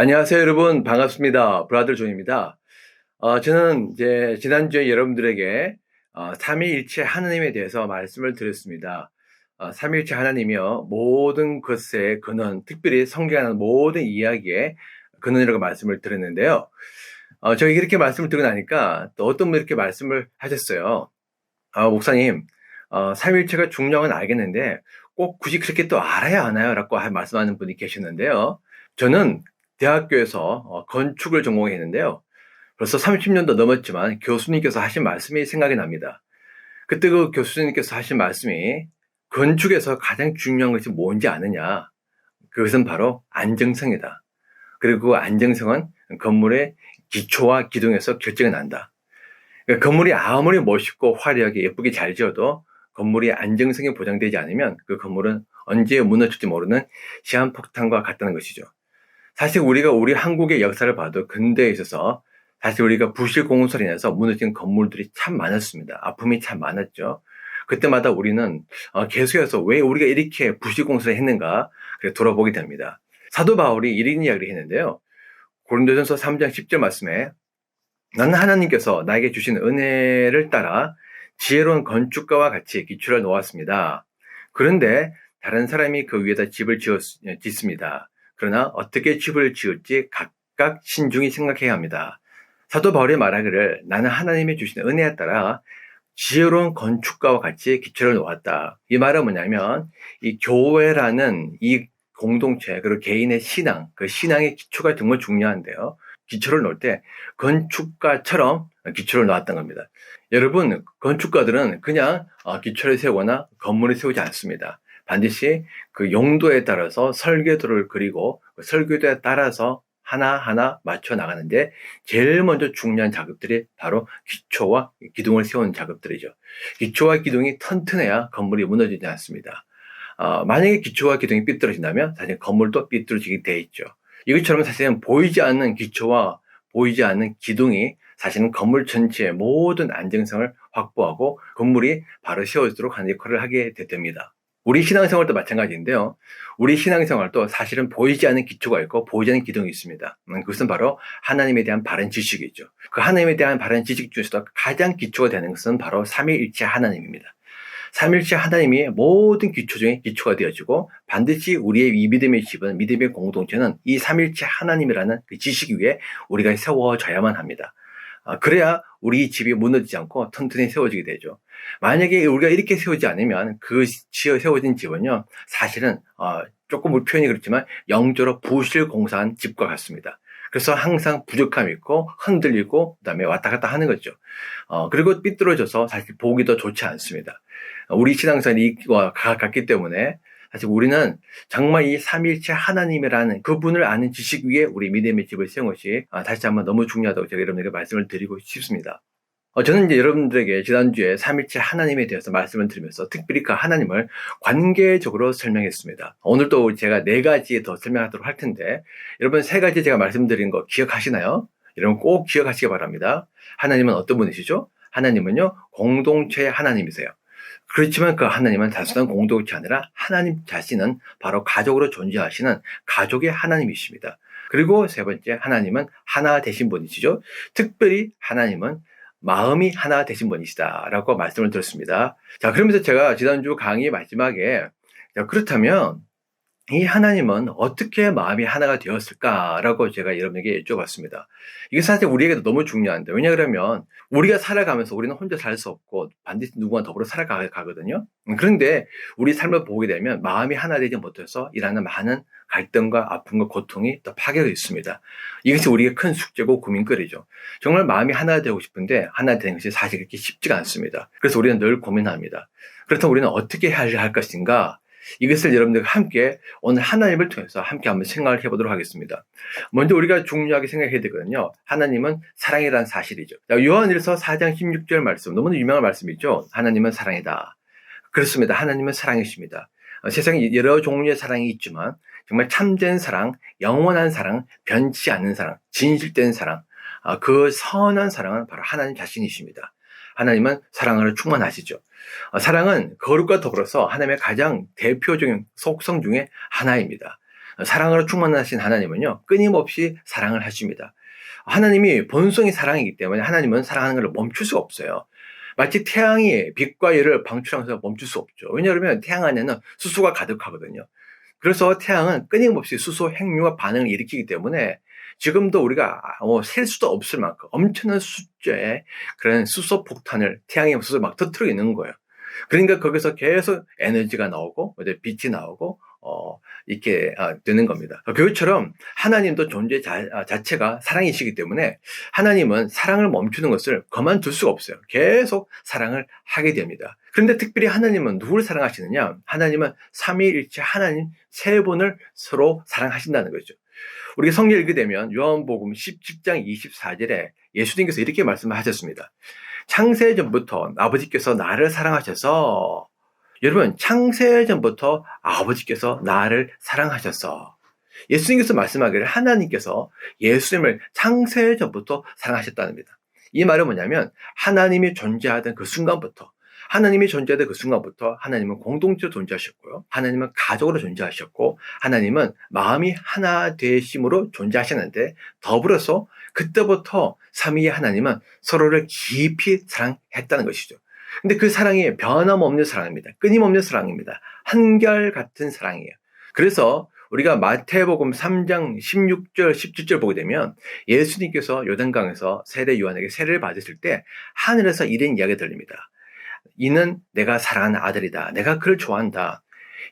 안녕하세요, 여러분. 반갑습니다. 브라더 존입니다. 저는 이제 지난주에 여러분들에게 삼위일체 하나님에 대해서 말씀을 드렸습니다. 삼위일체 하나님이요, 모든 것의 근원, 특별히 성경하는 모든 이야기의 근원이라고 말씀을 드렸는데요. 저희 이렇게 말씀을 드리고 나니까 또 어떤 분이 이렇게 말씀을 하셨어요. 목사님, 삼위일체가 중요한 건 알겠는데 꼭 굳이 그렇게 또 알아야 하나요? 라고 말씀하는 분이 계셨는데요. 저는 대학교에서 건축을 전공했는데요. 벌써 30년도 넘었지만 교수님께서 하신 말씀이 생각이 납니다. 그때 그 교수님께서 하신 말씀이 건축에서 가장 중요한 것이 뭔지 아느냐? 그것은 바로 안정성이다. 그리고 그 안정성은 건물의 기초와 기둥에서 결정이 난다. 그러니까 건물이 아무리 멋있고 화려하게 예쁘게 잘 지어도 건물이 안정성이 보장되지 않으면 그 건물은 언제 무너질지 모르는 시한폭탄과 같다는 것이죠. 사실 우리가 우리 한국의 역사를 봐도 근대에 있어서 사실 우리가 부실 공사로 인해서 무너진 건물들이 참 많았습니다. 아픔이 참 많았죠. 그때마다 우리는 계속해서 왜 우리가 이렇게 부실 공사를 했는가 돌아보게 됩니다. 사도 바울이 이런 이야기를 했는데요. 고린도전서 3장 10절 말씀에 나는 하나님께서 나에게 주신 은혜를 따라 지혜로운 건축가와 같이 기초를 놓았습니다. 그런데 다른 사람이 그 위에다 집을 짓습니다. 그러나 어떻게 집을 지을지 각각 신중히 생각해야 합니다. 사도 바울이 말하기를 나는 하나님이 주신 은혜에 따라 지혜로운 건축가와 같이 기초를 놓았다. 이 말은 뭐냐면 이 교회라는 이 공동체 그리고 개인의 신앙, 그 신앙의 기초가 정말 중요한데요. 기초를 놓을 때 건축가처럼 기초를 놓았던 겁니다. 여러분, 건축가들은 그냥 기초를 세우거나 건물을 세우지 않습니다. 반드시 그 용도에 따라서 설계도를 그리고 그 설계도에 따라서 하나하나 맞춰 나가는데 제일 먼저 중요한 작업들이 바로 기초와 기둥을 세우는 작업들이죠. 기초와 기둥이 튼튼해야 건물이 무너지지 않습니다. 만약에 기초와 기둥이 삐뚤어진다면 사실 건물도 삐뚤어지게 돼 있죠. 이것처럼 사실은 보이지 않는 기초와 보이지 않는 기둥이 사실은 건물 전체의 모든 안정성을 확보하고 건물이 바로 세워지도록 하는 역할을 하게 됩니다. 우리 신앙생활도 마찬가지인데요. 우리 신앙생활도 사실은 보이지 않는 기초가 있고 보이지 않는 기둥이 있습니다. 그것은 바로 하나님에 대한 바른 지식이죠. 그 하나님에 대한 바른 지식 중에서도 가장 기초가 되는 것은 바로 삼위일체 하나님입니다. 삼일체 하나님이 모든 기초 중에 기초가 되어지고 반드시 우리의 이 믿음의 집은 믿음의 공동체는 이 삼일체 하나님이라는 그 지식 위에 우리가 세워져야만 합니다. 그래야 우리 집이 무너지지 않고 튼튼히 세워지게 되죠. 만약에 우리가 이렇게 세우지 않으면 그 세워진 집은요, 사실은 조금 표현이 그렇지만 영적으로 부실공사한 집과 같습니다. 그래서 항상 부족함이 있고 흔들리고 그다음에 왔다 갔다 하는 거죠. 그리고 삐뚤어져서 사실 보기도 좋지 않습니다. 우리 신앙생활이 이와 같기 때문에 사실 우리는 정말 이 삼위일체 하나님이라는 그분을 아는 지식 위에 우리 믿음의 집을 세운 것이 다시 한번 너무 중요하다고 제가 여러분에게 말씀을 드리고 싶습니다. 저는 이제 여러분들에게 지난주에 삼위일체 하나님에 대해서 말씀을 드리면서 특별히 그 하나님을 관계적으로 설명했습니다. 오늘도 제가 4가지 더 설명하도록 할 텐데 여러분 3가지 제가 말씀드린 거 기억하시나요? 여러분 꼭 기억하시기 바랍니다. 하나님은 어떤 분이시죠? 하나님은요 공동체의 하나님이세요. 그렇지만 그 하나님은 단순한 공동체 아니라 하나님 자신은 바로 가족으로 존재하시는 가족의 하나님이십니다. 그리고 3번째, 하나님은 하나 되신 분이시죠. 특별히 하나님은 마음이 하나 되신 분이시다라고 말씀을 드렸습니다. 자, 그러면서 제가 지난주 강의 마지막에 그렇다면 이 하나님은 어떻게 마음이 하나가 되었을까라고 제가 여러분에게 여쭤봤습니다. 이게 사실 우리에게도 너무 중요한데, 왜냐 그러면 우리가 살아가면서 우리는 혼자 살 수 없고 반드시 누구와 더불어 살아가거든요. 그런데 우리 삶을 보게 되면 마음이 하나 되지 못해서 일하는 많은 갈등과 아픔과 고통이 또 파괴가 있습니다. 이것이 우리의 큰 숙제고 고민거리죠. 정말 마음이 하나 되고 싶은데 하나 되는 것이 사실 그렇게 쉽지가 않습니다. 그래서 우리는 늘 고민합니다. 그렇다면 우리는 어떻게 해야 할 것인가? 이것을 여러분들과 함께 오늘 하나님을 통해서 함께 한번 생각을 해보도록 하겠습니다. 먼저 우리가 중요하게 생각해야 되거든요. 하나님은 사랑이라는 사실이죠. 요한일서 4장 16절 말씀, 너무나 유명한 말씀이죠. 하나님은 사랑이다. 그렇습니다. 하나님은 사랑이십니다. 세상에 여러 종류의 사랑이 있지만 정말 참된 사랑, 영원한 사랑, 변치 않는 사랑, 진실된 사랑, 그 선한 사랑은 바로 하나님 자신이십니다. 하나님은 사랑으로 충만하시죠. 사랑은 거룩과 더불어서 하나님의 가장 대표적인 속성 중에 하나입니다. 사랑으로 충만하신 하나님은요, 끊임없이 사랑을 하십니다. 하나님이 본성이 사랑이기 때문에 하나님은 사랑하는 걸 멈출 수가 없어요. 마치 태양이 빛과 열을 방출하면서 멈출 수 없죠. 왜냐하면 태양 안에는 수소가 가득하거든요. 그래서 태양은 끊임없이 수소 핵융합 반응을 일으키기 때문에 지금도 우리가 셀 수도 없을 만큼 엄청난 숫자의 그런 수소 폭탄을 태양의 수소 막 터뜨리고 있는 거예요. 그러니까 거기서 계속 에너지가 나오고 빛이 나오고 이렇게 되는 겁니다. 그것처럼 하나님도 존재 자체가 사랑이시기 때문에 하나님은 사랑을 멈추는 것을 그만둘 수가 없어요. 계속 사랑을 하게 됩니다. 그런데 특별히 하나님은 누구를 사랑하시느냐? 하나님은 삼위일체 하나님 세 분을 서로 사랑하신다는 거죠. 우리가 성경을 읽게 되면 요한복음 17장 24절에 예수님께서 이렇게 말씀하셨습니다. 창세전부터 아버지께서 나를 사랑하셔서, 여러분, 창세전부터 아버지께서 나를 사랑하셔서, 예수님께서 말씀하기를 하나님께서 예수님을 창세전부터 사랑하셨다는 겁니다. 이 말은 뭐냐면 하나님이 존재하던 그 순간부터, 하나님은 공동체로 존재하셨고요. 하나님은 가족으로 존재하셨고, 하나님은 마음이 하나 되심으로 존재하셨는데, 더불어서 그때부터 삼위의 하나님은 서로를 깊이 사랑했다는 것이죠. 근데 그 사랑이 변함없는 사랑입니다. 끊임없는 사랑입니다. 한결같은 사랑이에요. 그래서 우리가 마태복음 3장 16절, 17절 보게 되면 예수님께서 요단강에서 세례 요한에게 세례를 받으실 때 하늘에서 이런 이야기가 들립니다. 이는 내가 사랑하는 아들이다. 내가 그를 좋아한다.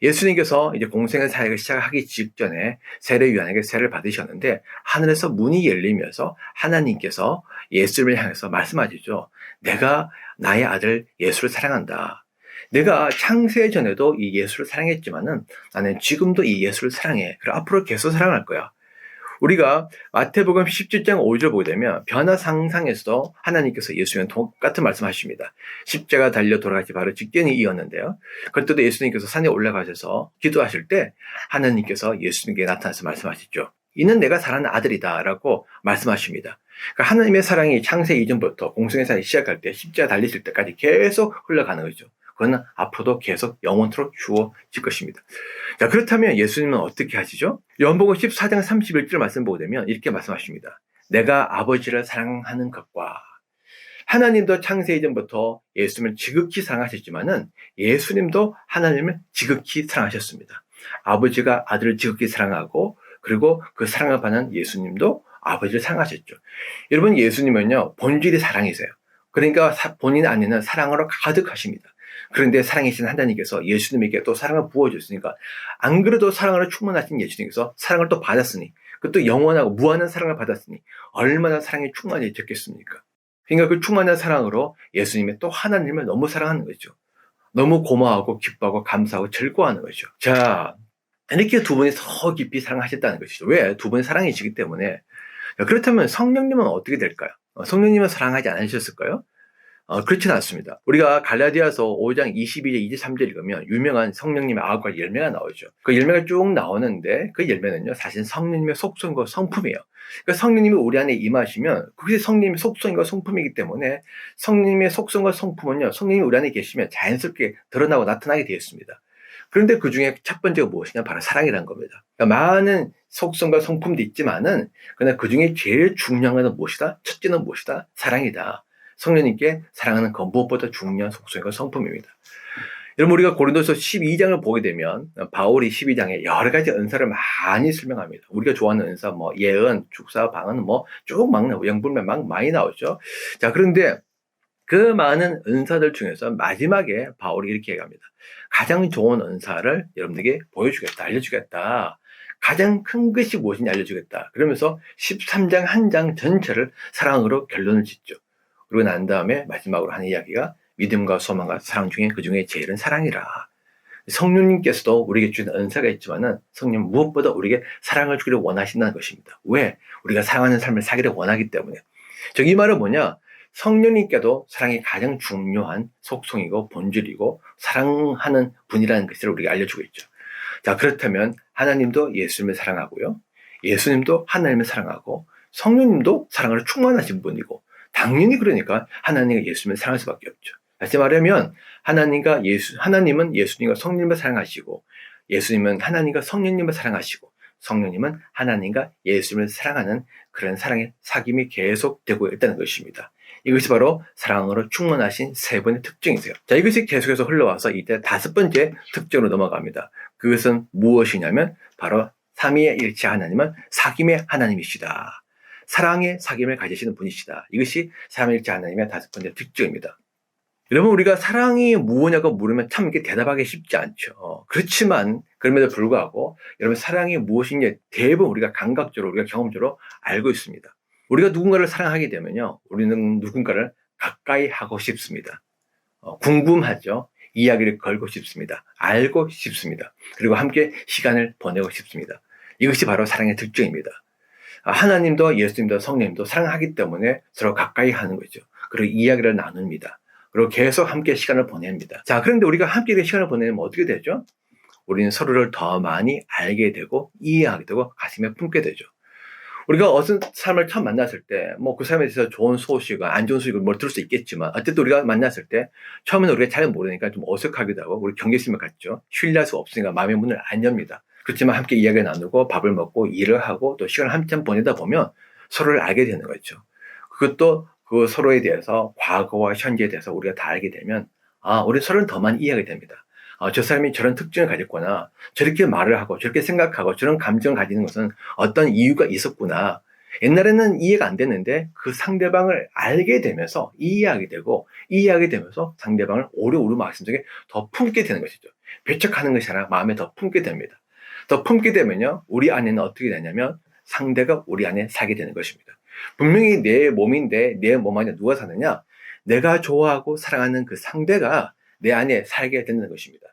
예수님께서 이제 공생의 사역을 시작하기 직전에 세례 요한에게 세례를 받으셨는데 하늘에서 문이 열리면서 하나님께서 예수님을 향해서 말씀하시죠. 내가 나의 아들 예수를 사랑한다. 내가 창세 전에도 이 예수를 사랑했지만은 나는 지금도 이 예수를 사랑해. 그리고 앞으로 계속 사랑할 거야. 우리가 마태복음 17장 5절 보게 되면 변화상상에서도 하나님께서 예수님은 똑같은 말씀하십니다. 십자가 달려 돌아가시 바로 직전이 이었는데요. 그때도 예수님께서 산에 올라가셔서 기도하실 때 하나님께서 예수님께 나타나서 말씀하시죠. 이는 내가 사랑하는 아들이다 라고 말씀하십니다. 그러니까 하나님의 사랑이 창세 이전부터 공생의 사역이 시작할 때 십자가 달리실 때까지 계속 흘러가는 거죠. 그건 앞으로도 계속 영원토록 주어질 것입니다. 자, 그렇다면 예수님은 어떻게 하시죠? 요한복음 14장 31절 말씀 보게 되면 이렇게 말씀하십니다. 내가 아버지를 사랑하는 것과, 하나님도 창세 이전부터 예수님을 지극히 사랑하셨지만은 예수님도 하나님을 지극히 사랑하셨습니다. 아버지가 아들을 지극히 사랑하고 그리고 그 사랑을 받는 예수님도 아버지를 사랑하셨죠. 여러분, 예수님은요 본질이 사랑이세요. 그러니까 본인 안에는 사랑으로 가득하십니다. 그런데 사랑이신 하나님께서 예수님에게 또 사랑을 부어줬으니까, 안 그래도 사랑으로 충만하신 예수님께서 사랑을 또 받았으니, 그것도 영원하고 무한한 사랑을 받았으니 얼마나 사랑이 충만해졌겠습니까? 그러니까 그 충만한 사랑으로 예수님의 또 하나님을 너무 사랑하는 거죠. 너무 고마워하고 기뻐하고 감사하고 즐거워하는 거죠. 자, 이렇게 두 분이 더 깊이 사랑하셨다는 것이죠. 왜? 두 분이 사랑이시기 때문에. 그렇다면 성령님은 어떻게 될까요? 성령님은 사랑하지 않으셨을까요? 그렇지는 않습니다. 우리가 갈라디아서 5장 22절, 23절 읽으면 유명한 성령님의 9가지 열매가 나오죠. 그 열매가 쭉 나오는데 그 열매는요, 사실 성령님의 속성과 성품이에요. 그러니까 성령님이 우리 안에 임하시면 그게 성령님의 속성과 성품이기 때문에 성령님의 속성과 성품은요, 성령님이 우리 안에 계시면 자연스럽게 드러나고 나타나게 되어 있습니다. 그런데 그 중에 첫 번째가 무엇이냐? 바로 사랑이라는 겁니다. 그러니까 많은 속성과 성품도 있지만은, 그러나 그 중에 제일 중요한 것은 무엇이다? 첫째는 무엇이다? 사랑이다. 성령님께 사랑하는 것 무엇보다 중요한 속성과 성품입니다. 여러분, 우리가 고린도서 12장을 보게 되면 바울이 12장에 여러 가지 은사를 많이 설명합니다. 우리가 좋아하는 은사, 예언, 축사, 방언, 쭉 막 나오고 영불면 막 많이 나오죠. 자, 그런데 그 많은 은사들 중에서 마지막에 바울이 이렇게 얘기합니다. 가장 좋은 은사를 여러분들에게 보여주겠다, 알려주겠다. 가장 큰 것이 무엇인지 알려주겠다. 그러면서 13장 한 장 전체를 사랑으로 결론을 짓죠. 그리고 난 다음에 마지막으로 하는 이야기가 믿음과 소망과 사랑 중에 그 중에 제일은 사랑이라. 성령님께서도 우리에게 주는 은사가 있지만은 성령 무엇보다 우리에게 사랑을 주기를 원하신다는 것입니다. 왜? 우리가 사랑하는 삶을 살기를 원하기 때문에. 이 말은 뭐냐? 성령님께도 사랑이 가장 중요한 속성이고 본질이고 사랑하는 분이라는 것을 우리가 알려주고 있죠. 자, 그렇다면 하나님도 예수님을 사랑하고요. 예수님도 하나님을 사랑하고 성령님도 사랑으로 충만하신 분이고, 당연히 그러니까 하나님과 예수님을 사랑할 수밖에 없죠. 다시 말하면 하나님은 예수님과 성령님을 사랑하시고 예수님은 하나님과 성령님을 사랑하시고 성령님은 하나님과 예수님을 사랑하는 그런 사랑의 사귐이 계속되고 있다는 것입니다. 이것이 바로 사랑으로 충만하신 세 분의 특징이세요. 자, 이것이 계속해서 흘러와서 이때 5번째 특징으로 넘어갑니다. 그것은 무엇이냐면 바로 삼위일체 하나님은 사귐의 하나님이시다. 사랑의 사귐을 가지시는 분이시다. 이것이 삼위일체 하나님의 5번째 특징입니다. 여러분, 우리가 사랑이 무엇냐고 물으면 참 이렇게 대답하기 쉽지 않죠. 그렇지만 그럼에도 불구하고 여러분, 사랑이 무엇인지 대부분 우리가 감각적으로, 우리가 경험적으로 알고 있습니다. 우리가 누군가를 사랑하게 되면요, 우리는 누군가를 가까이 하고 싶습니다. 궁금하죠. 이야기를 걸고 싶습니다. 알고 싶습니다. 그리고 함께 시간을 보내고 싶습니다. 이것이 바로 사랑의 특징입니다. 하나님도 예수님도 성령님도 사랑하기 때문에 서로 가까이 하는 거죠. 그리고 이야기를 나눕니다. 그리고 계속 함께 시간을 보냅니다. 자, 그런데 우리가 함께 시간을 보내면 어떻게 되죠? 우리는 서로를 더 많이 알게 되고 이해하게 되고 가슴에 품게 되죠. 우리가 어떤 사람을 처음 만났을 때, 그 사람에 대해서 좋은 소식을, 안 좋은 소식을 들을 수 있겠지만, 어쨌든 우리가 만났을 때, 처음에는 우리가 잘 모르니까 좀 어색하기도 하고, 우리 경계심을 갖죠. 신뢰할 수 없으니까 마음의 문을 안 엽니다. 그렇지만 함께 이야기를 나누고, 밥을 먹고, 일을 하고, 또 시간을 한참 보내다 보면 서로를 알게 되는 거죠. 그것도 그 서로에 대해서, 과거와 현재에 대해서 우리가 다 알게 되면, 우리 서로를 더 많이 이해하게 됩니다. 저 사람이 저런 특징을 가졌구나. 저렇게 말을 하고 저렇게 생각하고 저런 감정을 가지는 것은 어떤 이유가 있었구나. 옛날에는 이해가 안 됐는데 그 상대방을 알게 되면서 이해하게 되면서 상대방을 오래오래 마음속에 더 품게 되는 것이죠. 배척하는 것이 아니라 마음에 더 품게 됩니다. 더 품게 되면요, 우리 안에는 어떻게 되냐면 상대가 우리 안에 살게 되는 것입니다. 분명히 내 몸인데 내 몸 안에 누가 사느냐? 내가 좋아하고 사랑하는 그 상대가 내 안에 살게 되는 것입니다.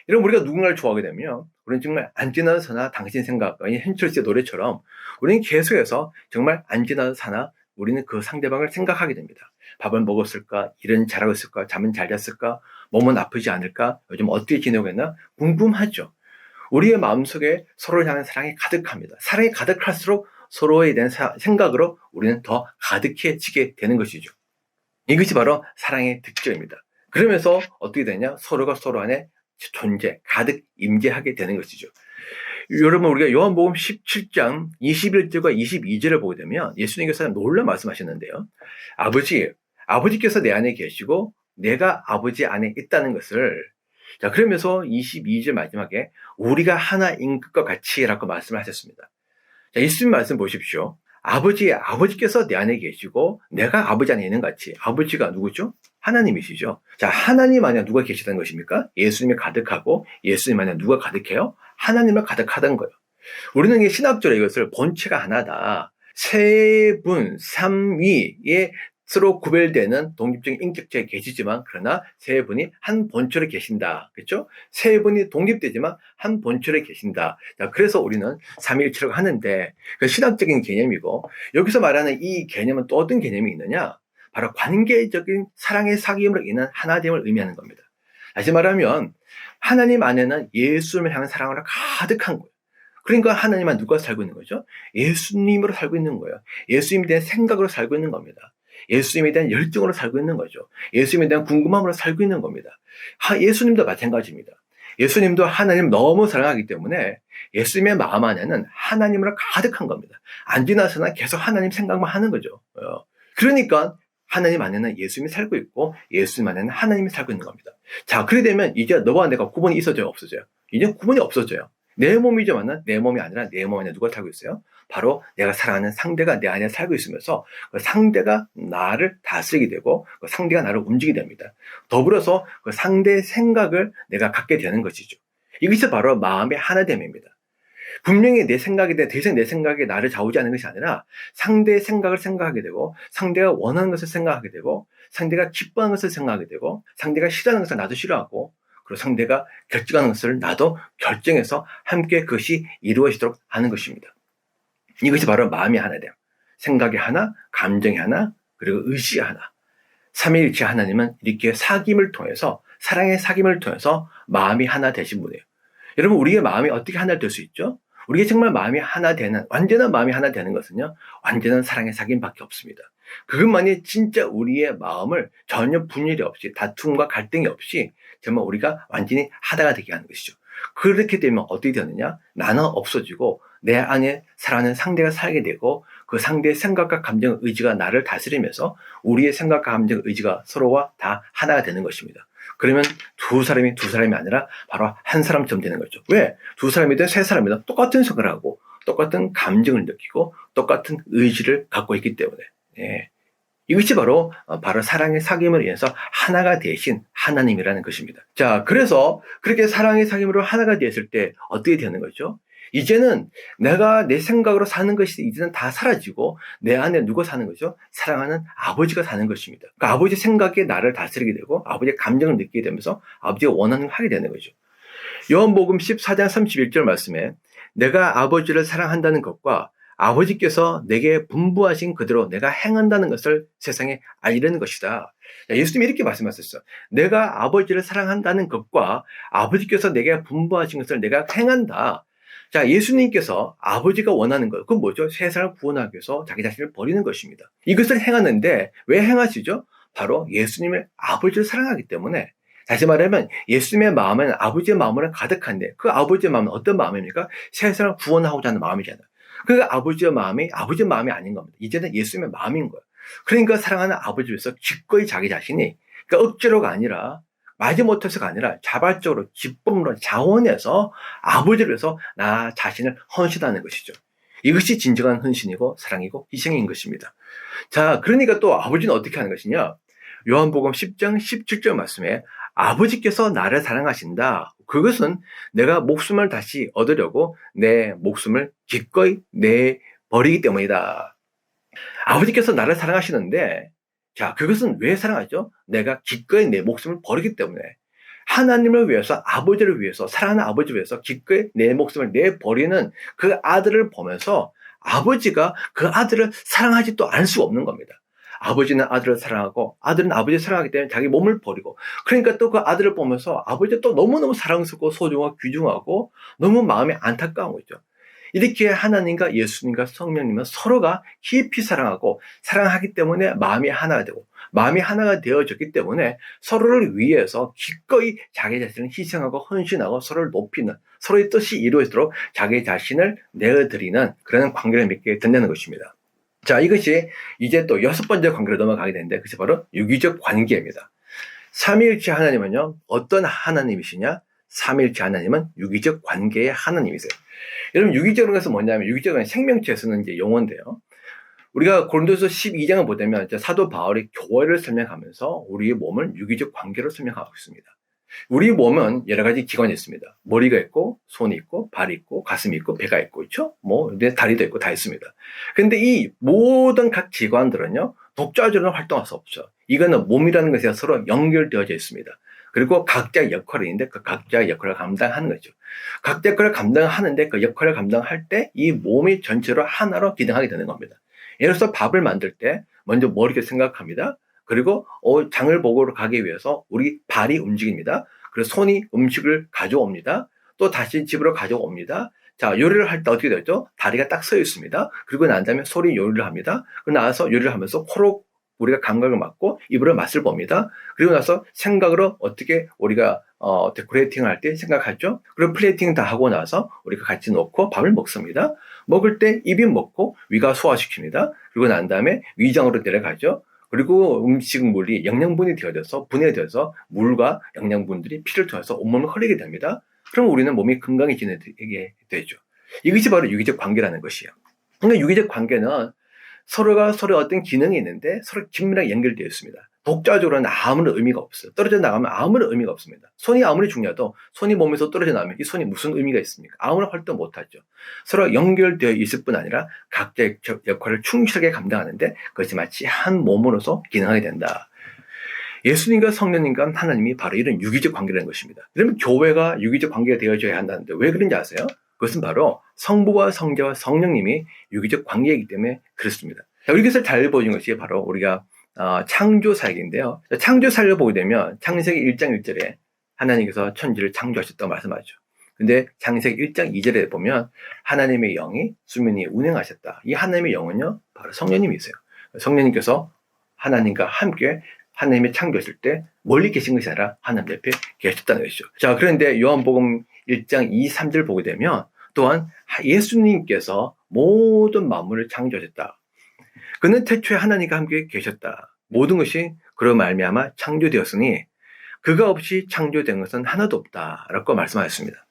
여러분, 우리가 누군가를 좋아하게 되면 우리는 정말 안 지나도 사나 당신 생각, 현철 씨의 노래처럼 우리는 계속해서 정말 안 지나도 사나 우리는 그 상대방을 생각하게 됩니다. 밥을 먹었을까? 일은 잘하고 있을까? 잠은 잘 잤을까? 몸은 아프지 않을까? 요즘 어떻게 지내고 있나? 궁금하죠. 우리의 마음속에 서로를 향한 사랑이 가득합니다. 사랑이 가득할수록 서로에 대한 생각으로 우리는 더 가득해지게 되는 것이죠. 이것이 바로 사랑의 특징입니다. 그러면서 어떻게 되냐? 서로가 서로 안에 존재, 가득 임재하게 되는 것이죠. 여러분, 우리가 요한복음 17장 21절과 22절을 보게 되면 예수님께서 놀라 말씀하셨는데요. 아버지께서 내 안에 계시고 내가 아버지 안에 있다는 것을, 자, 그러면서 22절 마지막에 우리가 하나인 것과 같이 라고 말씀을 하셨습니다. 자, 예수님 말씀 보십시오. 아버지께서 내 안에 계시고 내가 아버지 안에 있는 것 같이. 아버지가 누구죠? 하나님이시죠. 자, 하나님 안에 누가 계시다는 것입니까? 예수님이 가득하고 예수님 안에 누가 가득해요? 하나님을 가득하다는 거예요. 우리는 신학적으로 이것을 본체가 하나다. 세 분, 삼위의 서로 구별되는 독립적인 인격체에 계시지만 그러나 세 분이 한 본체로 계신다. 그렇죠? 세 분이 독립되지만 한 본체로 계신다. 자, 그래서 우리는 삼위일체라고 하는데 그 신학적인 개념이고 여기서 말하는 이 개념은 또 어떤 개념이 있느냐? 바로 관계적인 사랑의 사귐으로 인한 하나됨을 의미하는 겁니다. 다시 말하면 하나님 안에는 예수님을 향한 사랑으로 가득한 거예요. 그러니까 하나님 안에 누가 살고 있는 거죠? 예수님으로 살고 있는 거예요. 예수님에 대한 생각으로 살고 있는 겁니다. 예수님에 대한 열정으로 살고 있는 거죠. 예수님에 대한 궁금함으로 살고 있는 겁니다. 예수님도 마찬가지입니다. 예수님도 하나님 너무 사랑하기 때문에 예수님의 마음 안에는 하나님으로 가득한 겁니다. 안 지나서나 계속 하나님 생각만 하는 거죠. 그러니까 하나님 안에는 예수님이 살고 있고 예수님 안에는 하나님이 살고 있는 겁니다. 자, 그렇게 되면 이제 너와 내가 구분이 있어져요, 없어져요? 이제 구분이 없어져요. 내 몸이지만 내 몸이 아니라 내 몸 안에 누가 살고 있어요? 바로 내가 사랑하는 상대가 내 안에 살고 있으면서 그 상대가 나를 다스리게 되고 그 상대가 나를 움직이게 됩니다. 더불어서 그 상대의 생각을 내가 갖게 되는 것이죠. 이것이 바로 마음의 하나됨입니다. 분명히 내 생각에 대해 더 이상 내 생각에 나를 좌우지하는 것이 아니라 상대의 생각을 생각하게 되고 상대가 원하는 것을 생각하게 되고 상대가 기뻐하는 것을 생각하게 되고 상대가 싫어하는 것을 나도 싫어하고 그리고 상대가 결정하는 것을 나도 결정해서 함께 그것이 이루어지도록 하는 것입니다. 이것이 바로 마음이 하나됨. 생각이 하나, 감정이 하나, 그리고 의지 하나. 삼위일체 하나님은 이렇게 사귐을 통해서 사랑의 사귐을 통해서 마음이 하나 되신 분이에요. 여러분, 우리의 마음이 어떻게 하나 될 수 있죠? 우리가 정말 마음이 하나 되는, 완전한 마음이 하나 되는 것은요, 완전한 사랑의 사귐밖에 없습니다. 그것만이 진짜 우리의 마음을 전혀 분열이 없이, 다툼과 갈등이 없이, 정말 우리가 완전히 하나가 되게 하는 것이죠. 그렇게 되면 어떻게 되느냐? 나는 없어지고, 내 안에 사랑하는 상대가 살게 되고 그 상대의 생각과 감정, 의지가 나를 다스리면서 우리의 생각과 감정, 의지가 서로와 다 하나가 되는 것입니다. 그러면 두 사람이 아니라 바로 한 사람처럼 되는 거죠. 왜? 두 사람이든 세 사람이든 똑같은 생각을 하고 똑같은 감정을 느끼고 똑같은 의지를 갖고 있기 때문에. 예. 이것이 바로 사랑의 사귐으로 인해서 하나가 되신 하나님이라는 것입니다. 자, 그래서 그렇게 사랑의 사귐으로 하나가 되었을 때 어떻게 되는 거죠? 이제는 내가 내 생각으로 사는 것이 이제는 다 사라지고 내 안에 누가 사는 거죠? 사랑하는 아버지가 사는 것입니다. 그러니까 아버지 생각에 나를 다스리게 되고 아버지의 감정을 느끼게 되면서 아버지가 원하는 걸 하게 되는 거죠. 요한복음 14장 31절 말씀에 내가 아버지를 사랑한다는 것과 아버지께서 내게 분부하신 그대로 내가 행한다는 것을 세상에 알리는 것이다. 예수님이 이렇게 말씀하셨어요. 내가 아버지를 사랑한다는 것과 아버지께서 내게 분부하신 것을 내가 행한다. 자, 예수님께서 아버지가 원하는 것, 그건 뭐죠? 세상을 구원하기 위해서 자기 자신을 버리는 것입니다. 이것을 행하는데 왜 행하시죠? 바로 예수님을 아버지를 사랑하기 때문에. 다시 말하면 예수님의 마음은 아버지의 마음으로 가득한데 그 아버지의 마음은 어떤 마음입니까? 세상을 구원하고자 하는 마음이잖아요. 그 아버지의 마음이 아닌 겁니다. 이제는 예수님의 마음인 거예요. 그러니까 사랑하는 아버지를 위해서 기꺼이 자기 자신이, 그러니까 억지로가 아니라 마지못해서가 아니라 자발적으로 기쁨으로 자원해서 아버지를 위해서 나 자신을 헌신하는 것이죠. 이것이 진정한 헌신이고 사랑이고 희생인 것입니다. 자, 그러니까 또 아버지는 어떻게 하는 것이냐? 요한복음 10장 17절 말씀에 아버지께서 나를 사랑하신다. 그것은 내가 목숨을 다시 얻으려고 내 목숨을 기꺼이 내버리기 때문이다. 아버지께서 나를 사랑하시는데, 자, 그것은 왜 사랑하죠? 내가 기꺼이 내 목숨을 버리기 때문에. 하나님을 위해서, 아버지를 위해서, 사랑하는 아버지를 위해서 기꺼이 내 목숨을 내버리는 그 아들을 보면서 아버지가 그 아들을 사랑하지 또 않을 수가 없는 겁니다. 아버지는 아들을 사랑하고 아들은 아버지를 사랑하기 때문에 자기 몸을 버리고, 그러니까 또 그 아들을 보면서 아버지가 또 너무너무 사랑스럽고 소중하고 귀중하고 너무 마음이 안타까운 거죠. 이렇게 하나님과 예수님과 성령님은 서로가 깊이 사랑하고 사랑하기 때문에 마음이 하나가 되고 마음이 하나가 되어졌기 때문에 서로를 위해서 기꺼이 자기 자신을 희생하고 헌신하고 서로를 높이는, 서로의 뜻이 이루어지도록 자기 자신을 내어드리는 그런 관계를 맺게 된다는 것입니다. 자, 이것이 이제 또 여섯 번째 관계로 넘어가게 되는데 그것이 바로 유기적 관계입니다. 삼위일체 하나님은요, 어떤 하나님이시냐? 삼위일체 하나님은 유기적 관계의 하나님이세요. 여러분, 유기적인 것은 뭐냐면, 유기적인 생명체에서는 이제 용어인데요. 우리가 고린도서 12장을 보면 사도 바울이 교회를 설명하면서 우리의 몸을 유기적 관계로 설명하고 있습니다. 우리 몸은 여러 가지 기관이 있습니다. 머리가 있고, 손이 있고, 발이 있고, 가슴이 있고, 배가 있고, 있죠? 다리도 있고, 다 있습니다. 근데 이 모든 각 기관들은요, 독자적으로 활동할 수 없죠. 이거는 몸이라는 것이 서로 연결되어져 있습니다. 그리고 각자의 역할이 있는데 그 각자의 역할을 감당하는 거죠. 각자 역할을 감당하는데 그 역할을 감당할 때 이 몸이 전체로 하나로 기능하게 되는 겁니다. 예를 들어서 밥을 만들 때 먼저 머리가 생각합니다. 그리고 장을 보러 가기 위해서 우리 발이 움직입니다. 그리고 손이 음식을 가져옵니다. 또 다시 집으로 가져옵니다. 자, 요리를 할 때 어떻게 되죠? 다리가 딱 서 있습니다. 그리고 난 다음에 소리 요리를 합니다. 그리고 나서 요리를 하면서 코로 우리가 감각을 맡고 입으로 맛을 봅니다. 그리고 나서 생각으로 어떻게 우리가 데코레이팅을 할 때 생각하죠. 그리고 플레이팅 다 하고 나서 우리가 같이 놓고 밥을 먹습니다. 먹을 때 입이 먹고 위가 소화시킵니다. 그리고 난 다음에 위장으로 내려가죠. 그리고 음식물이 영양분이 되어져서 분해되어서 물과 영양분들이 피를 통해서 온몸을 흘리게 됩니다. 그럼 우리는 몸이 건강해지게 되죠. 이것이 바로 유기적 관계라는 것이에요. 그러니까 유기적 관계는 서로가 서로 어떤 기능이 있는데 서로 긴밀하게 연결되어 있습니다. 독자적으로는 아무런 의미가 없어요. 떨어져 나가면 아무런 의미가 없습니다. 손이 아무리 중요해도 손이 몸에서 떨어져 나가면 이 손이 무슨 의미가 있습니까? 아무런 활동 못하죠. 서로 연결되어 있을 뿐 아니라 각자의 역할을 충실하게 감당하는데 그것이 마치 한 몸으로서 기능하게 된다. 예수님과 성령님과 하나님이 바로 이런 유기적 관계라는 것입니다. 그러면 교회가 유기적 관계가 되어져야 한다는데 왜 그런지 아세요? 그것은 바로 성부와 성자와 성령님이 유기적 관계이기 때문에 그렇습니다. 이것을 잘 보여준 것이 바로 우리가 창조 사역인데요. 창조 사역을 보게 되면 창세기 1장 1절에 하나님께서 천지를 창조하셨다고 말씀하죠. 근데 창세기 1장 2절에 보면 하나님의 영이 수면이 운행하셨다. 이 하나님의 영은요, 바로 성령님이세요. 성령님께서 하나님과 함께 하나님이 창조하실 때 멀리 계신 것이 아니라 하나님 옆에 계셨다는 것이죠. 자, 그런데 요한복음 1장 2, 3절 보게 되면 또한 예수님께서 모든 만물을 창조하셨다. 그는 태초에 하나님과 함께 계셨다. 모든 것이 그로 말미암아 창조되었으니 그가 없이 창조된 것은 하나도 없다. 라고 말씀하셨습니다.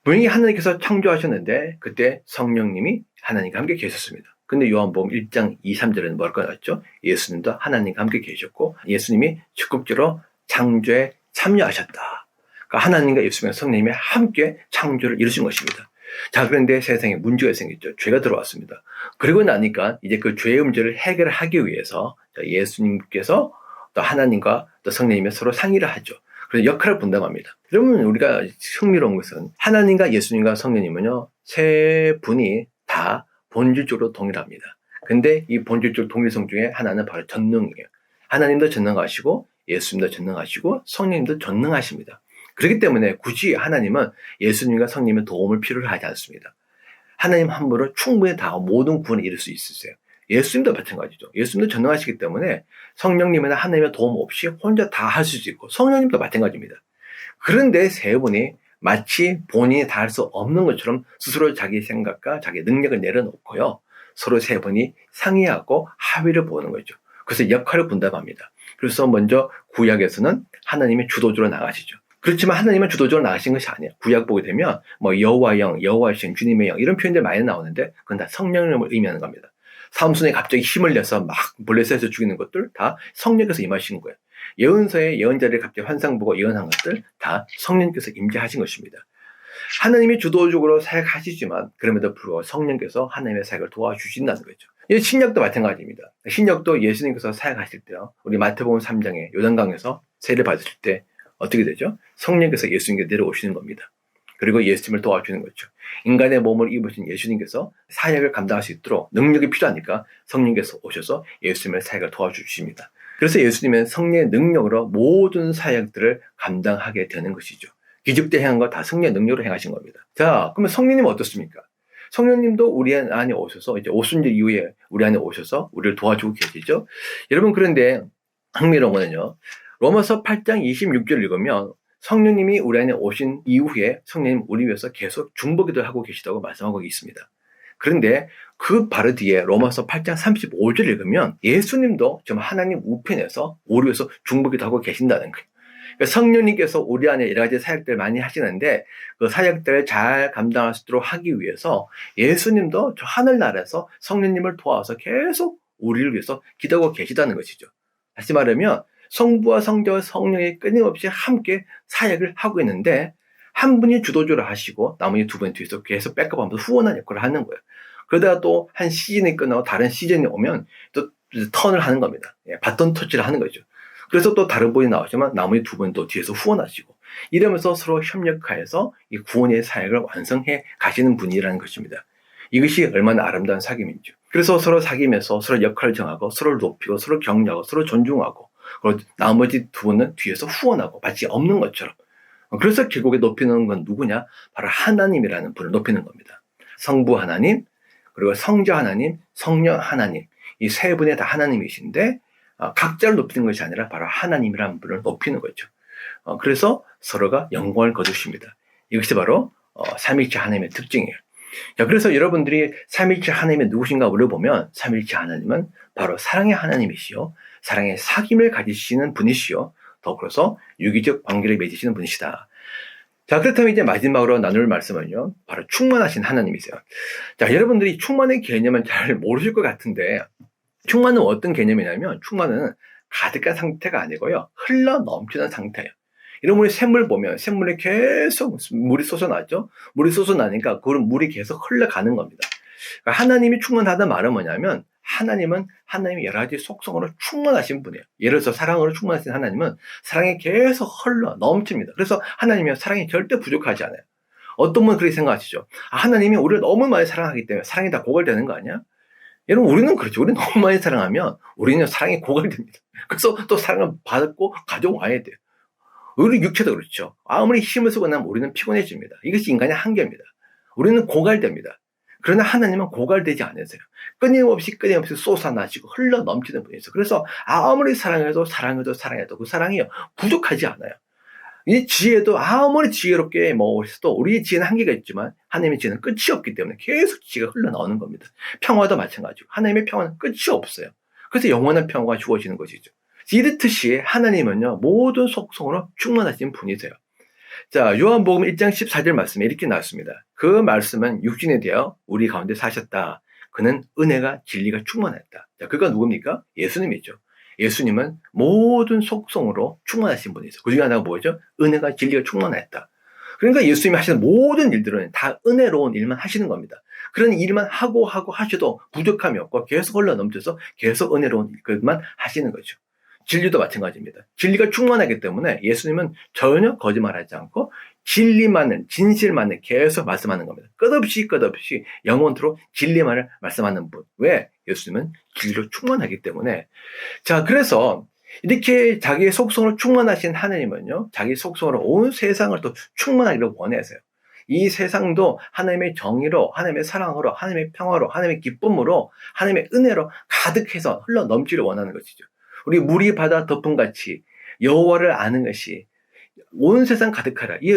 분명히 하나님께서 창조하셨는데 그때 성령님이 하나님과 함께 계셨습니다. 근데 요한복음 1장 2, 3절에는 뭐라고 나왔죠? 예수님도 하나님과 함께 계셨고 예수님이 적극적으로 창조에 참여하셨다. 그러니까 하나님과 예수님과 성령님이 함께 창조를 이루신 것입니다. 자, 그런데 세상에 문제가 생겼죠. 죄가 들어왔습니다. 그리고 나니까 이제 그 죄의 문제를 해결하기 위해서 예수님께서 또 하나님과 또 성령님이 서로 상의를 하죠. 그래서 역할을 분담합니다. 그러면 우리가 흥미로운 것은 하나님과 예수님과 성령님은요, 세 분이 다 본질적으로 동일합니다. 근데 이 본질적 동일성 중에 하나는 바로 전능이에요. 하나님도 전능하시고 예수님도 전능하시고 성령님도 전능하십니다. 그렇기 때문에 굳이 하나님은 예수님과 성령님의 도움을 필요로 하지 않습니다. 하나님 한 분으로 충분히 다 모든 구원을 이룰 수 있으세요. 예수님도 마찬가지죠. 예수님도 전능하시기 때문에 성령님이나 하나님의 도움 없이 혼자 다 할 수 있고 성령님도 마찬가지입니다. 그런데 세 분이 마치 본인이 다 할 수 없는 것처럼 스스로 자기 생각과 자기 능력을 내려놓고요. 서로 세 분이 상의하고 합의를 보는 거죠. 그래서 역할을 분담합니다. 그래서 먼저 구약에서는 하나님이 주도적으로 나가시죠. 그렇지만 하나님은 주도적으로 나가신 것이 아니에요. 구약 보게 되면 뭐 여호와의 영, 여호와의 신, 주님의 영 이런 표현들 많이 나오는데 그건 다 성령을 의미하는 겁니다. 삼손이 갑자기 힘을 내서 막 블레셋에서 죽이는 것들 다 성령께서 임하신 거예요. 예언서에 예언자를 갑자기 환상 보고 예언한 것들 다 성령께서 임재하신 것입니다. 하나님이 주도적으로 사역하시지만 그럼에도 불구하고 성령께서 하나님의 사역을 도와주신다는 거죠. 이 신약도 마찬가지입니다. 신약도 예수님께서 사역하실 때요. 우리 마태복음 3장에 요단강에서 세례 받으실 때 어떻게 되죠? 성령께서 예수님께 내려오시는 겁니다. 그리고 예수님을 도와주는 거죠. 인간의 몸을 입으신 예수님께서 사역을 감당할 수 있도록 능력이 필요하니까 성령께서 오셔서 예수님의 사역을 도와주십니다. 그래서 예수님은 성령의 능력으로 모든 사역들을 감당하게 되는 것이죠. 기적대 행한 거 다 성령의 능력으로 행하신 겁니다. 자, 그러면 성령님은 어떻습니까? 성령님도 우리 안에 오셔서 이제 오순절 이후에 우리 안에 오셔서 우리를 도와주고 계시죠. 여러분 그런데 흥미로운 거는요. 로마서 8장 26절 읽으면 성령님이 우리 안에 오신 이후에 성령님 우리 위해서 계속 중보기도를 하고 계시다고 말씀하고 있습니다. 그런데 그 바로 뒤에 로마서 8장 35절 읽으면 예수님도 지금 하나님 우편에서 우리 위해서 중보기도 하고 계신다는 거예요. 그러니까 성령님께서 우리 안에 여러 가지 사역들을 많이 하시는데 그 사역들을 잘 감당할 수 있도록 하기 위해서 예수님도 저 하늘나라에서 성령님을 도와서 계속 우리를 위해서 기도하고 계시다는 것이죠. 다시 말하면 성부와 성자와 성령이 끊임없이 함께 사역을 하고 있는데 한 분이 주도적으로 하시고 나머지 두 분이 뒤에서 계속 백업하면서 후원하는 역할을 하는 거예요. 그러다가 또 한 시즌이 끝나고 다른 시즌이 오면 또 턴을 하는 겁니다. 바톤 터치를 하는 거죠. 그래서 또 다른 분이 나오시면 나머지 두 분도 뒤에서 후원하시고 이러면서 서로 협력하여서 이 구원의 사역을 완성해 가시는 분이라는 것입니다. 이것이 얼마나 아름다운 사귐인지요. 그래서 서로 사귐에서 서로 역할을 정하고 서로를 높이고 서로 격려하고 서로 존중하고 그리고 나머지 두 분은 뒤에서 후원하고 마치 없는 것처럼. 그래서 결국에 높이는 건 누구냐? 바로 하나님이라는 분을 높이는 겁니다. 성부 하나님, 그리고 성자 하나님, 성령 하나님. 이 세 분이 다 하나님이신데 각자를 높이는 것이 아니라 바로 하나님이라는 분을 높이는 거죠. 그래서 서로가 영광을 거두십니다. 이것이 바로 삼위일체 하나님의 특징이에요. 자, 그래서 여러분들이 삼위일체 하나님이 누구신가 물어보면 삼위일체 하나님은 바로 사랑의 하나님이시요. 사랑의 사귐을 가지시는 분이시요. 더불어서 유기적 관계를 맺으시는 분이시다. 자, 그렇다면 이제 마지막으로 나눌 말씀은요. 바로 충만하신 하나님이세요. 자, 여러분들이 충만의 개념은 잘 모르실 것 같은데 충만은 어떤 개념이냐면 충만은 가득한 상태가 아니고요. 흘러 넘치는 상태예요. 이런 우리 샘물 보면 샘물이 계속 물이 솟아나죠. 물이 솟아나니까 그 물이 계속 흘러가는 겁니다. 그러니까 하나님이 충만하다는 말은 뭐냐면 하나님은 하나님의 여러 가지 속성으로 충만하신 분이에요. 예를 들어서 사랑으로 충만하신 하나님은 사랑이 계속 흘러 넘칩니다. 그래서 하나님이 사랑이 절대 부족하지 않아요. 어떤 분은 그렇게 생각하시죠. 하나님이 우리를 너무 많이 사랑하기 때문에 사랑이 다 고갈되는 거 아니야? 여러분 우리는 그렇죠. 우리는 너무 많이 사랑하면 우리는 사랑이 고갈됩니다. 그래서 또 사랑을 받고 가져와야 돼요. 우리 육체도 그렇죠. 아무리 힘을 쓰고 나면 우리는 피곤해집니다. 이것이 인간의 한계입니다. 우리는 고갈됩니다. 그러나 하나님은 고갈되지 않으세요. 끊임없이 쏟아나시고 흘러 넘치는 분이세요. 그래서 아무리 사랑해도 그 사랑이요 부족하지 않아요. 이 지혜도 아무리 지혜롭게 뭐 해도 우리의 지혜는 한계가 있지만 하나님의 지혜는 끝이 없기 때문에 계속 지혜가 흘러나오는 겁니다. 평화도 마찬가지고 하나님의 평화는 끝이 없어요. 그래서 영원한 평화가 주어지는 것이죠. 이렇듯이 하나님은요, 모든 속성으로 충만하신 분이세요. 자, 요한복음 1장 14절 말씀에 이렇게 나왔습니다. 그 말씀은 육신이 되어 우리 가운데 사셨다. 그는 은혜가 진리가 충만했다. 자, 그가 누굽니까? 예수님이죠. 예수님은 모든 속성으로 충만하신 분이죠. 그 중에 하나가 뭐죠? 은혜가 진리가 충만했다. 그러니까 예수님이 하시는 모든 일들은 다 은혜로운 일만 하시는 겁니다. 그런 일만 하고 하셔도 부족함이 없고 계속 흘러 넘쳐서 계속 은혜로운 것만 하시는 거죠. 진리도 마찬가지입니다. 진리가 충만하기 때문에 예수님은 전혀 거짓말하지 않고 진리만을, 진실만을 계속 말씀하는 겁니다. 끝없이 영원토록 진리만을 말씀하는 분. 왜? 예수님은 진리로 충만하기 때문에. 자, 그래서 이렇게 자기의 속성으로 충만하신 하나님은요, 자기 속성으로 온 세상을 또 충만하기를 원하세요. 이 세상도 하나님의 정의로, 하나님의 사랑으로, 하나님의 평화로, 하나님의 기쁨으로, 하나님의 은혜로 가득해서 흘러 넘치를 원하는 것이죠. 우리 물이 바다 덮음같이 여호와를 아는 것이 온 세상 가득하라. 이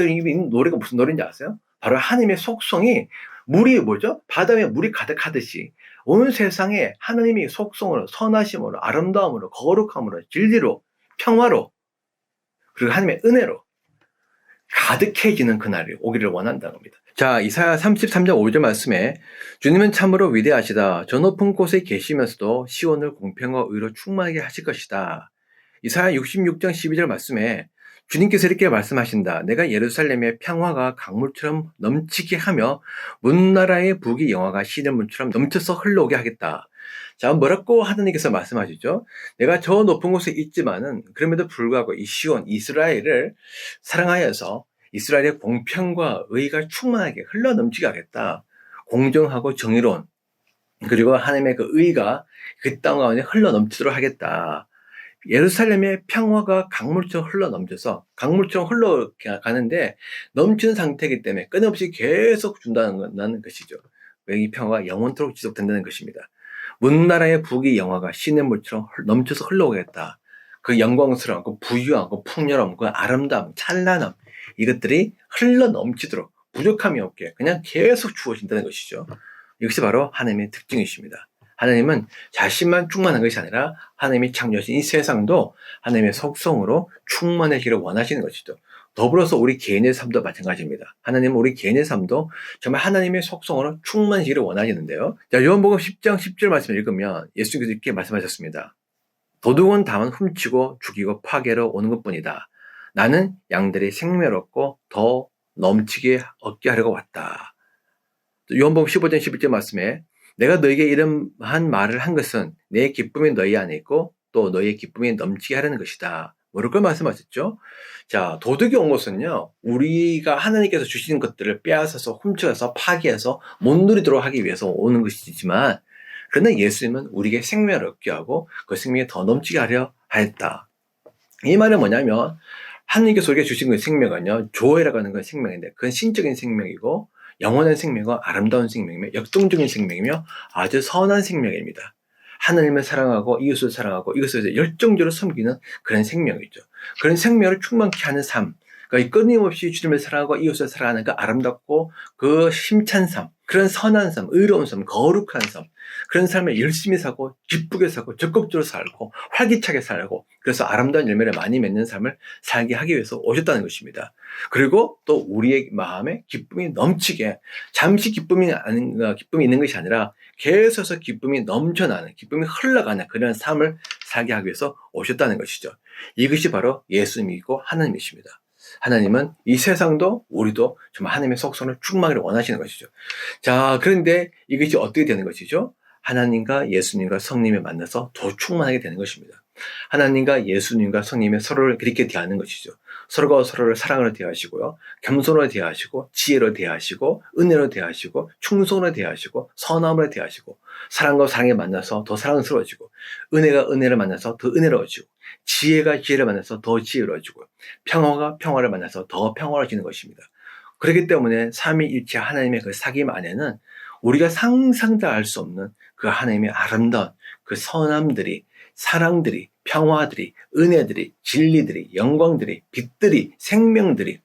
노래가 무슨 노래인지 아세요? 바로 하나님의 속성이 물이 뭐죠? 바다에 물이 가득하듯이 온 세상에 하나님의 속성으로, 선하심으로, 아름다움으로, 거룩함으로, 진리로, 평화로, 그리고 하나님의 은혜로 가득해지는 그날이 오기를 원한다는 겁니다. 자, 이사야 33장 5절 말씀에 주님은 참으로 위대하시다. 저 높은 곳에 계시면서도 시온을 공평과 의로 충만하게 하실 것이다. 이사야 66장 12절 말씀에 주님께서 이렇게 말씀하신다. 내가 예루살렘의 평화가 강물처럼 넘치게 하며 문나라의 북이 영화가 시냇물처럼 넘쳐서 흘러오게 하겠다. 자, 뭐라고 하나님께서 말씀하시죠? 내가 저 높은 곳에 있지만은 그럼에도 불구하고 이 시온, 이스라엘을 사랑하여서 이스라엘의 공평과 의가 충만하게 흘러넘치게 하겠다. 공정하고 정의로운, 그리고 하나님의 그 의가 그 땅 가운데 흘러넘치도록 하겠다. 예루살렘의 평화가 강물처럼 흘러넘쳐서 강물처럼 흘러가는데 넘치는 상태이기 때문에 끊임없이 계속 준다는 것이죠. 이 평화가 영원토록 지속된다는 것입니다. 문나라의 북이 영화가 시냇물처럼 넘쳐서 흘러오겠다. 그 영광스러운, 그 부유한, 그 풍요로움, 그 아름다움, 찬란함, 이것들이 흘러넘치도록 부족함이 없게 그냥 계속 주어진다는 것이죠. 이것이 바로 하나님의 특징이십니다. 하나님은 자신만 충만한 것이 아니라 하나님이 창조하신 이 세상도 하나님의 속성으로 충만해지기를 원하시는 것이죠. 더불어서 우리 개인의 삶도 마찬가지입니다. 하나님은 우리 개인의 삶도 정말 하나님의 속성으로 충만해지기를 원하시는데요. 자, 요한복음 10장 10절 말씀을 읽으면 예수님께서 이렇게 말씀하셨습니다. 도둑은 다만 훔치고 죽이고 파괴로 오는 것뿐이다. 나는 양들이 생명을 얻고 더 넘치게 얻게 하려고 왔다. 요한복음 15장 11절 말씀에 내가 너에게 이러한 말을 한 것은 내 기쁨이 너희 안에 있고 또 너희의 기쁨이 넘치게 하려는 것이다. 뭐라고 말씀하셨죠? 자, 도둑이 온 것은요, 우리가 하나님께서 주시는 것들을 빼앗아서 훔쳐서 파괴해서 못 누리도록 하기 위해서 오는 것이지만, 그러나 예수님은 우리에게 생명을 얻게 하고 그 생명이 더 넘치게 하려 하였다. 이 말은 뭐냐면 하나님께서 우리에게 주신 그 생명은요, 조회라고 하는 건 생명인데 그건 신적인 생명이고 영원한 생명과 아름다운 생명이며 역동적인 생명이며 아주 선한 생명입니다. 하나님을 사랑하고 이웃을 사랑하고 이것을 열정적으로 섬기는 그런 생명이죠. 그런 생명을 충만케 하는 삶, 그러니까 끊임없이 주님을 사랑하고 이웃을 사랑하는 그 아름답고 그 힘찬 삶, 그런 선한 삶, 의로운 삶, 거룩한 삶, 그런 삶을 열심히 살고 기쁘게 살고 적극적으로 살고 활기차게 살고 그래서 아름다운 열매를 많이 맺는 삶을 살게 하기 위해서 오셨다는 것입니다. 그리고 또 우리의 마음에 기쁨이 넘치게 잠시 기쁨이 있는 것이 아니라 계속해서 기쁨이 넘쳐나는 기쁨이 흘러가는 그런 삶을 살게 하기 위해서 오셨다는 것이죠. 이것이 바로 예수님이고 하나님이십니다. 하나님은 이 세상도 우리도 정말 하나님의 속성을 충만하기를 원하시는 것이죠. 자, 그런데 이것이 어떻게 되는 것이죠? 하나님과 예수님과 성령님을 만나서 더 충만하게 되는 것입니다. 하나님과 예수님과 성령님이 서로를 그렇게 대하는 것이죠. 서로가 서로를 사랑으로 대하시고요. 겸손으로 대하시고 지혜로 대하시고 은혜로 대하시고 충성으로 대하시고 선함으로 대하시고 사랑과 사랑에 만나서 더 사랑스러워지고 은혜가 은혜를 만나서 더 은혜로워지고 지혜가 지혜를 만나서 더 지혜로워지고 평화가 평화를 만나서 더 평화로워지는 것입니다. 그렇기 때문에 삼위일체 하나님의 그 사귐 안에는 우리가 상상도 알 수 없는 그 하나님의 아름다운 그 선함들이, 사랑들이, 평화들이, 은혜들이, 진리들이, 영광들이, 빛들이, 생명들이,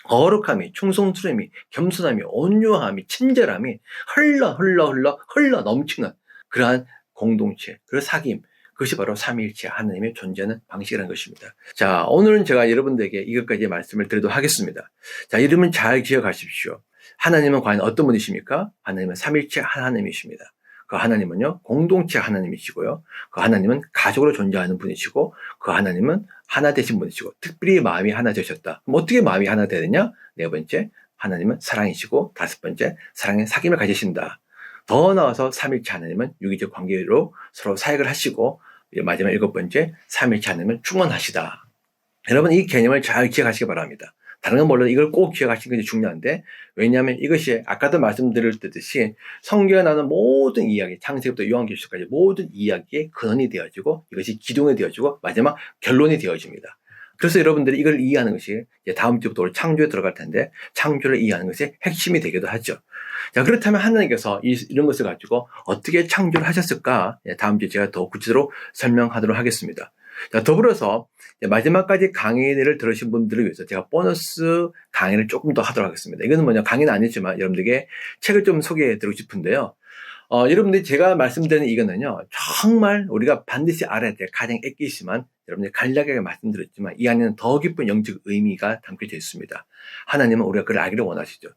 거룩함이, 충성스러움이, 겸손함이, 온유함이, 친절함이 흘러 넘치는 그러한 공동체, 그 사귐, 그것이 바로 삼위일체 하나님의 존재하는 방식이라는 것입니다. 자, 오늘은 제가 여러분들에게 이것까지 말씀을 드리도록 하겠습니다. 자, 이름은 잘 기억하십시오. 하나님은 과연 어떤 분이십니까? 하나님은 삼위일체 하나님이십니다. 그 하나님은요, 공동체 하나님이시고요. 그 하나님은 가족으로 존재하는 분이시고, 그 하나님은 하나 되신 분이시고, 특별히 마음이 하나 되셨다. 그럼 어떻게 마음이 하나 되느냐? 네 번째, 하나님은 사랑이시고, 다섯 번째, 사랑의 사귐을 가지신다. 더 나아서 삼위일체 하나님은 유기적 관계로 서로 사역을 하시고, 마지막 일곱 번째, 삼위일체 하나님은 충만하시다. 여러분, 이 개념을 잘 기억하시기 바랍니다. 다른 건 몰라도 이걸 꼭 기억하시는 것이 중요한데, 왜냐하면 이것이 아까도 말씀드렸듯이 성경에 나오는 모든 이야기, 창세기부터 요한계시록까지 모든 이야기의 근원이 되어지고, 이것이 기둥이 되어지고, 마지막 결론이 되어집니다. 그래서 여러분들이 이걸 이해하는 것이 이제 다음 주부터 우리 창조에 들어갈 텐데, 창조를 이해하는 것이 핵심이 되기도 하죠. 자, 그렇다면 하나님께서 이런 것을 가지고 어떻게 창조를 하셨을까? 다음 주에 제가 더 구체적으로 설명하도록 하겠습니다. 자, 더불어서 마지막까지 강의를 들으신 분들을 위해서 제가 보너스 강의를 조금 더 하도록 하겠습니다. 이거는 뭐냐, 강의는 아니지만 여러분들에게 책을 좀 소개해드리고 싶은데요. 여러분들이 제가 말씀드리는 이거는요, 정말 우리가 반드시 알아야 될 가장 액기시만 여러분들 간략하게 말씀드렸지만 이 안에는 더 깊은 영적 의미가 담겨져 있습니다. 하나님은 우리가 그걸 알기를 원하시죠.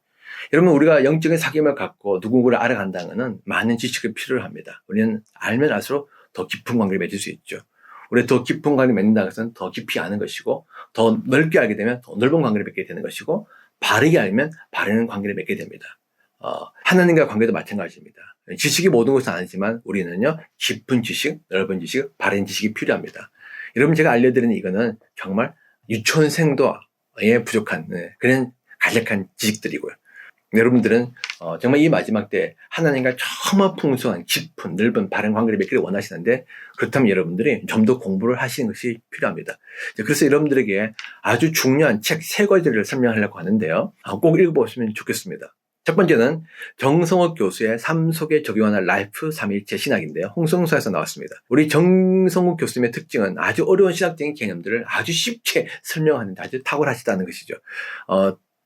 여러분, 우리가 영적인 사귐을 갖고 누군가를 알아간다는 것은 많은 지식이 필요로 합니다. 우리는 알면 알수록 더 깊은 관계를 맺을 수 있죠. 우리가 더 깊은 관계를 맺는다는 것은 더 깊이 아는 것이고, 더 넓게 알게 되면 더 넓은 관계를 맺게 되는 것이고, 바르게 알면 바르는 관계를 맺게 됩니다. 하나님과 관계도 마찬가지입니다. 지식이 모든 것은 아니지만 우리는요, 깊은 지식, 넓은 지식, 바른 지식이 필요합니다. 여러분, 제가 알려드리는 이거는 정말 유치원생도에 부족한 그런 간략한 지식들이고요. 여러분들은 정말 이 마지막 때 하나님과 정말 풍성한 깊은 넓은 바른 관계를 맺기를 원하시는데, 그렇다면 여러분들이 좀 더 공부를 하시는 것이 필요합니다. 그래서 여러분들에게 아주 중요한 책 3가지를 설명하려고 하는데요, 꼭 읽어보시면 좋겠습니다. 첫 번째는 정성욱 교수의 삶 속에 적용하는 라이프 삼위일체 신학인데요, 홍성서에서 나왔습니다. 우리 정성욱 교수님의 특징은 아주 어려운 신학적인 개념들을 아주 쉽게 설명하는데 아주 탁월하시다는 것이죠.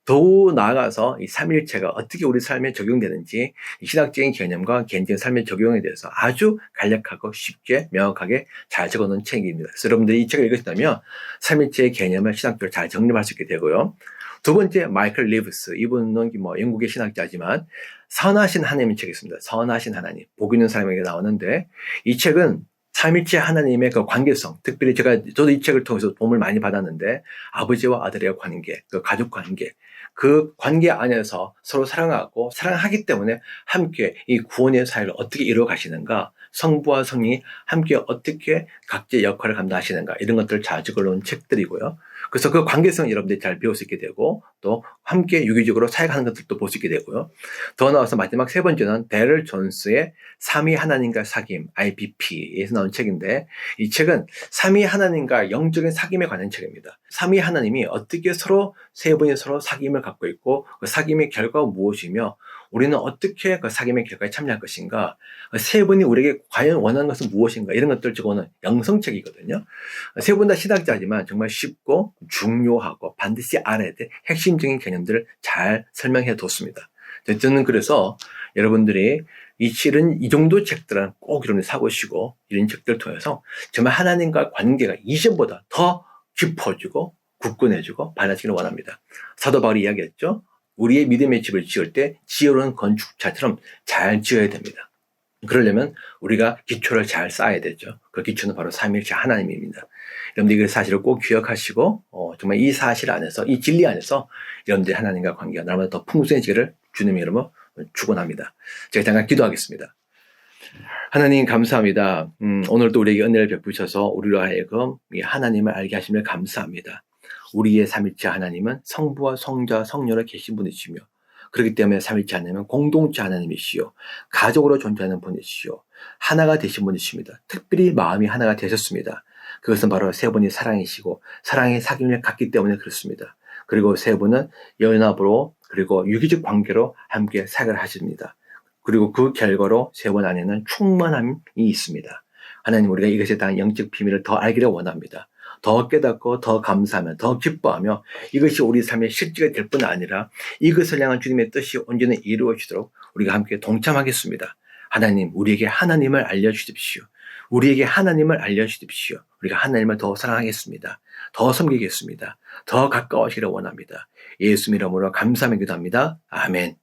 더 나아가서 이 삼위일체가 어떻게 우리 삶에 적용되는지, 이 신학적인 개념과 개인적인 삶의 적용에 대해서 아주 간략하고 쉽게 명확하게 잘 적어놓은 책입니다. 그래서 여러분들이 이 책을 읽으시다면 삼위일체의 개념을 신학적으로 잘 정립할 수 있게 되고요. 두 번째, 마이클 리브스. 이분은 영국의 신학자지만 선하신 하나님의 책이 있습니다. 선하신 하나님. 복 있는 사람에게 나오는데, 이 책은 삼위일체 하나님의 그 관계성, 특별히 저도 이 책을 통해서 도움을 많이 받았는데, 아버지와 아들의 관계, 그 가족 관계, 그 관계 안에서 서로 사랑하고 사랑하기 때문에 함께 이 구원의 사역을 어떻게 이루어 가시는가, 성부와 성령이 함께 어떻게 각자의 역할을 감당하시는가, 이런 것들을 잘 적어놓은 책들이고요. 그래서 그 관계성 여러분들이 잘 배울 수 있게 되고, 또 함께 유기적으로 사역하는 것들도 볼 수 있게 되고요. 더 나아서 마지막 세 번째는 데럴 존스의 삼위 하나님과 사귐, IPP에서 나온 책인데, 이 책은 삼위 하나님과 영적인 사귐에 관한 책입니다. 삼위 하나님이 어떻게 세 분이 서로 사귐을 갖고 있고, 그 사귐의 결과가 무엇이며 우리는 어떻게 그 사귐의 결과에 참여할 것인가, 세 분이 우리에게 과연 원하는 것은 무엇인가, 이런 것들 적어놓은 영성책이거든요. 세 분 다 신학자지만 정말 쉽고 중요하고 반드시 알아야 될 핵심적인 개념들을 잘 설명해 뒀습니다. 저는 그래서 여러분들이 이 정도 책들은 꼭 이런 데 사보시고, 이런 책들을 통해서 정말 하나님과 관계가 이전보다 더 깊어지고 굳건해지고 발전하기를 원합니다. 사도 바울이 이야기했죠. 우리의 믿음의 집을 지을 때 지혜로운 건축자처럼 잘 지어야 됩니다. 그러려면 우리가 기초를 잘 쌓아야 되죠. 그 기초는 바로 삼위일체 하나님입니다. 여러분들 이 사실을 꼭 기억하시고, 정말 이 사실 안에서, 이 진리 안에서 여러분들이 하나님과 관계가 날마다 더 풍성해지기를 주님의 이름으로 축원합니다. 제가 잠깐 기도하겠습니다. 하나님 감사합니다. 오늘도 우리에게 은혜를 베푸셔서 우리로 하여금 이 하나님을 알게 하심을 감사합니다. 우리의 삼위일체 하나님은 성부와 성자와 성령으로 계신 분이시며, 그렇기 때문에 삼위일체 하나님은 공동체 하나님이시요, 가족으로 존재하는 분이시요, 하나가 되신 분이십니다. 특별히 마음이 하나가 되셨습니다. 그것은 바로 세 분이 사랑이시고 사랑의 사귐을 갖기 때문에 그렇습니다. 그리고 세 분은 연합으로 그리고 유기적 관계로 함께 사역을 하십니다. 그리고 그 결과로 세원 안에는 충만함이 있습니다. 하나님, 우리가 이것에 대한 영적 비밀을 더 알기를 원합니다. 더 깨닫고 더 감사하며 더 기뻐하며 이것이 우리 삶의 실제가 될 뿐 아니라 이것을 향한 주님의 뜻이 온전히 이루어지도록 우리가 함께 동참하겠습니다. 하나님, 우리에게 하나님을 알려주십시오. 우리에게 하나님을 알려주십시오. 우리가 하나님을 더 사랑하겠습니다. 더 섬기겠습니다. 더 가까워지기를 원합니다. 예수 이름으로 감사하며 기도합니다. 아멘.